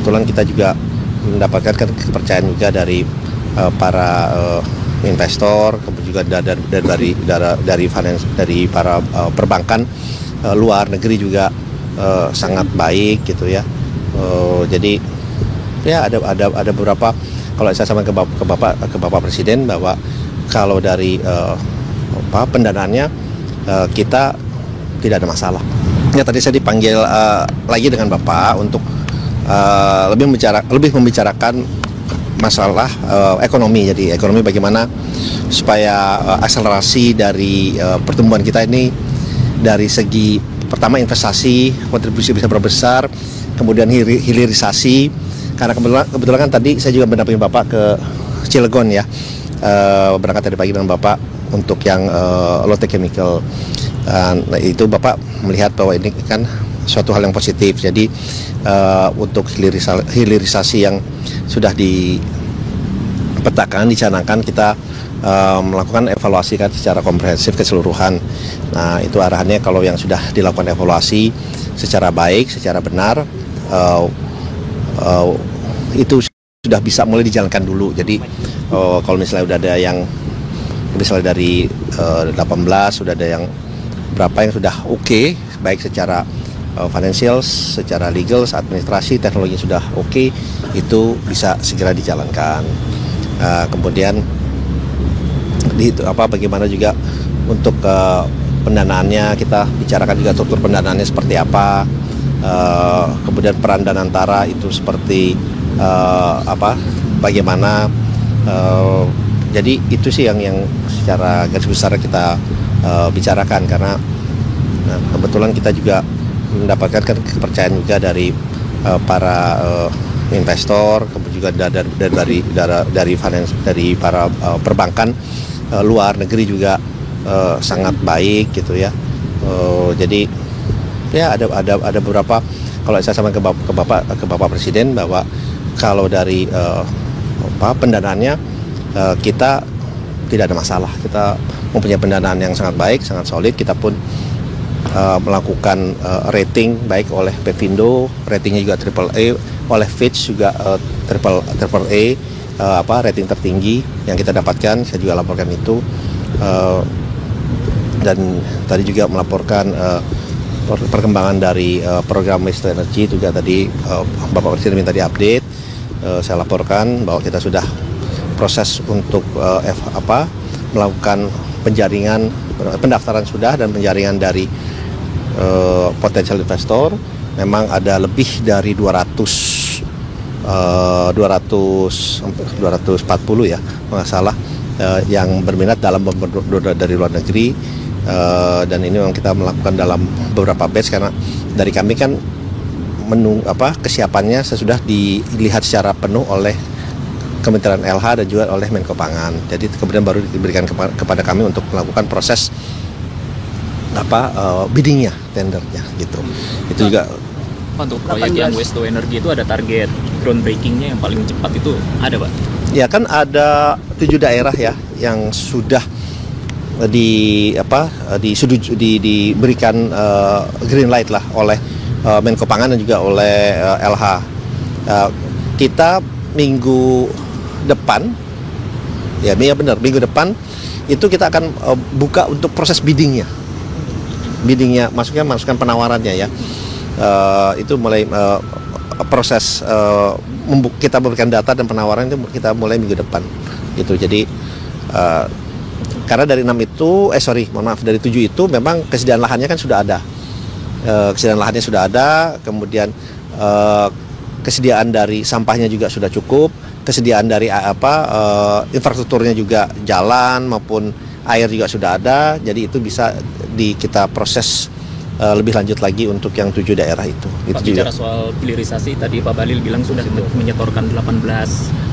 kebetulan kita juga mendapatkan kepercayaan juga dari para investor, kemudian juga dari para perbankan luar negeri juga sangat baik gitu ya. Jadi ya ada beberapa, kalau saya sampaikan ke Bapak Presiden bahwa kalau dari pendanaannya kita tidak ada masalah. Ya, tadi saya dipanggil lagi dengan Bapak untuk lebih membicarakan masalah ekonomi. Jadi ekonomi bagaimana supaya akselerasi dari pertumbuhan kita ini dari segi pertama investasi, kontribusi bisa berbesar, kemudian hilirisasi. Karena kebetulan kan tadi saya juga mendampingi Bapak ke Cilegon ya, berangkat tadi pagi dengan Bapak untuk yang Lotte Chemical. Nah, itu Bapak melihat bahwa ini kan suatu hal yang positif. Jadi untuk hilirisasi yang sudah dipetakan, dicanangkan, kita melakukan evaluasi kan secara komprehensif keseluruhan. Nah, itu arahannya kalau yang sudah dilakukan evaluasi secara baik, secara benar, itu sudah bisa mulai dijalankan dulu. Jadi kalau misalnya udah ada yang misalnya dari 18 sudah ada yang berapa yang sudah oke, baik secara financial, secara legal, administrasi, teknologi sudah oke, itu bisa segera dijalankan. Kemudian bagaimana juga untuk pendanaannya, kita bicarakan juga struktur pendanaannya seperti apa. Kemudian peran Danantara itu seperti bagaimana. Jadi itu sih yang secara garis besar kita bicarakan, karena kebetulan kita juga mendapatkan kepercayaan juga dari para investor, kemudian juga dari para perbankan luar negeri juga sangat baik gitu ya. Jadi ya ada beberapa, kalau saya sampaikan ke Bapak Presiden bahwa kalau dari pendanaannya kita tidak ada masalah. Kita mempunyai pendanaan yang sangat baik, sangat solid. Kita pun melakukan rating baik oleh Pevindo, ratingnya juga AAA, oleh Fitch juga AAA, rating tertinggi yang kita dapatkan. Saya juga laporkan itu, dan tadi juga melaporkan perkembangan dari program Waste to Energy juga tadi Bapak Presiden minta diupdate. Saya laporkan bahwa kita sudah proses untuk melakukan penjaringan, pendaftaran sudah, dan penjaringan dari potensial investor. Memang ada lebih dari 240 ya, nggak salah, yang berminat dalam dari luar negeri. Dan ini memang kita melakukan dalam beberapa batch, karena dari kami kan kesiapannya sudah dilihat secara penuh oleh Kementerian LH dan juga oleh Menko Pangan. Jadi kemudian baru diberikan kepada kami untuk melakukan proses biddingnya, tendernya gitu. Itu juga untuk proyek yang Waste to Energy itu ada target groundbreakingnya yang paling cepat, itu ada Pak? Ya kan ada 7 daerah ya yang sudah diberikan green light lah oleh Menko Pangan dan juga oleh LH. Kita minggu depan, minggu depan itu kita akan buka untuk proses biddingnya, masukkan penawarannya ya. Itu mulai proses kita memberikan data dan penawaran itu kita mulai minggu depan gitu. Jadi karena dari 6 itu, dari 7 itu memang kesediaan lahannya kan sudah ada. Kemudian kesediaan dari sampahnya juga sudah cukup, kesediaan dari infrastrukturnya juga, jalan maupun air juga sudah ada. Jadi itu bisa kita proses lebih lanjut lagi untuk yang 7 daerah itu. Pak, bicara soal hilirisasi, tadi Pak Bahlil bilang sudah menyetorkan 18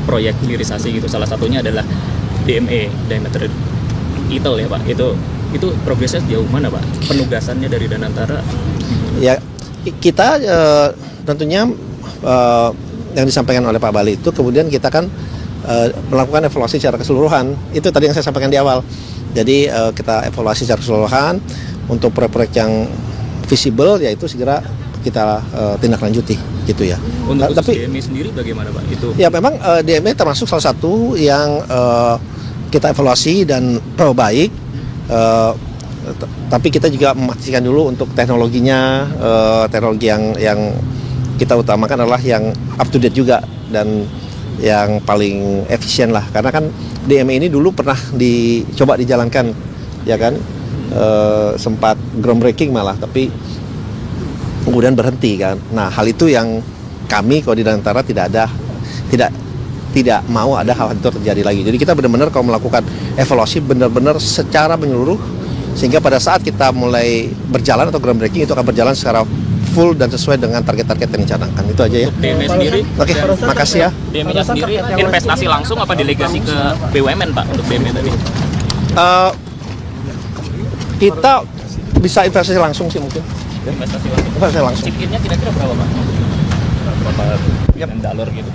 proyek hilirisasi gitu. Salah satunya adalah DME, Diameter Itel ya Pak. Itu progresnya sejauh mana Pak? Penugasannya dari Danantara? Ya, kita tentunya yang disampaikan oleh Pak Bahlil itu, kemudian kita kan melakukan evaluasi secara keseluruhan. Itu tadi yang saya sampaikan di awal. Jadi kita evaluasi secara keseluruhan untuk proyek-proyek yang visible, yaitu segera kita tindak lanjuti gitu ya. Untuk khusus Tapi DME sendiri bagaimana Pak? Itu ya memang DME termasuk salah satu yang kita evaluasi dan baik. Tapi kita juga memastikan dulu untuk teknologinya, teknologi yang kita utamakan adalah yang up to date juga dan yang paling efisien lah. Karena kan DME ini dulu pernah dicoba dijalankan, ya kan, sempat groundbreaking malah, tapi kemudian berhenti kan. Nah, hal itu yang kami kalau di Danantara tidak mau ada hal itu terjadi lagi. Jadi kita benar-benar kalau melakukan evaluasi benar-benar secara menyeluruh, sehingga pada saat kita mulai berjalan atau groundbreaking itu akan berjalan secara full dan sesuai dengan target-target yang dicanangkan. Itu aja ya. DME sendiri, Oke, makasih ya. DME-nya sendiri investasi langsung apa delegasi ke BUMN Pak untuk DME tadi? Kita bisa investasi langsung sih mungkin. Investasi langsung. Investasi langsung. Chip-in-nya kira-kira berapa Pak? Berapa dollar gitu?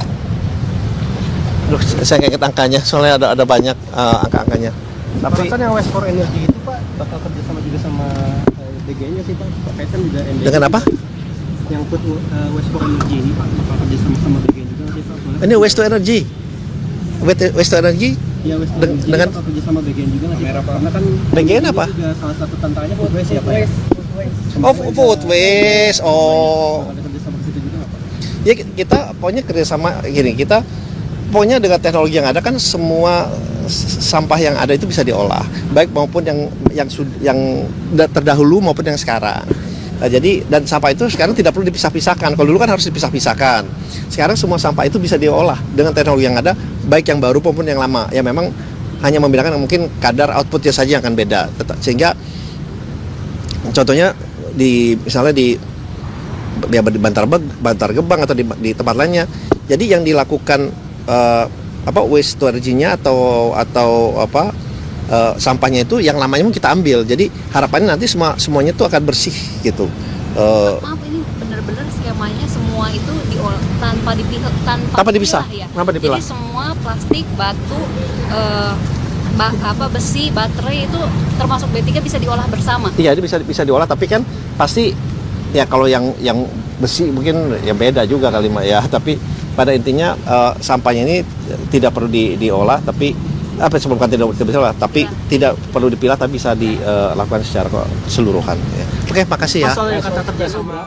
Aduh, saya nggak ingat angkanya, soalnya ada banyak angka-angkanya. Tapi yang West for Energy itu Pak bakal kerjasama juga sama DG-nya sih Pak, berkaitan juga MDG. Dengan apa? Yang West for Energy ini Pak bakal kerjasama sama DG juga sih Pak. Ini waste to energy. Waste to energy. Ya West for Energy dengan bakal kerjasama BGN juga nggak sih Pak? Karena kan BGN apa? Juga salah satu tantangannya food waste ya Pak. Oh, food waste. Oh. Ada kerjasama ke situ juga nggak Pak? Ya kita pokoknya kerjasama gini, kita pokoknya dengan teknologi yang ada kan semua sampah yang ada itu bisa diolah, baik maupun yang terdahulu maupun yang sekarang. Nah, jadi dan sampah itu sekarang tidak perlu dipisah-pisahkan. Kalau dulu kan harus dipisah-pisahkan. Sekarang semua sampah itu bisa diolah dengan teknologi yang ada, baik yang baru maupun yang lama. Ya memang hanya membedakan mungkin kadar outputnya saja yang akan beda. Sehingga contohnya misalnya di Bantar Gebang atau di tempat lainnya. Jadi yang dilakukan waste to energy-nya atau sampahnya itu yang lamanya pun kita ambil. Jadi harapannya nanti semuanya itu akan bersih gitu. Maaf, ini benar-benar skemanya semua itu diolah tanpa dipisah. ya. Tanpa dipilah. Jadi semua plastik, batu, besi, baterai itu termasuk B3 bisa diolah bersama. Iya, itu bisa diolah, tapi kan pasti ya kalau yang besi mungkin ya beda juga kali ya. Tapi pada intinya sampahnya ini tidak perlu diolah, tapi sebelum kan tidak bisa, tapi tidak perlu dipilah, tapi bisa dilakukan secara keseluruhan. Ya. Oke, makasih ya. Pasal yang kata kerjasama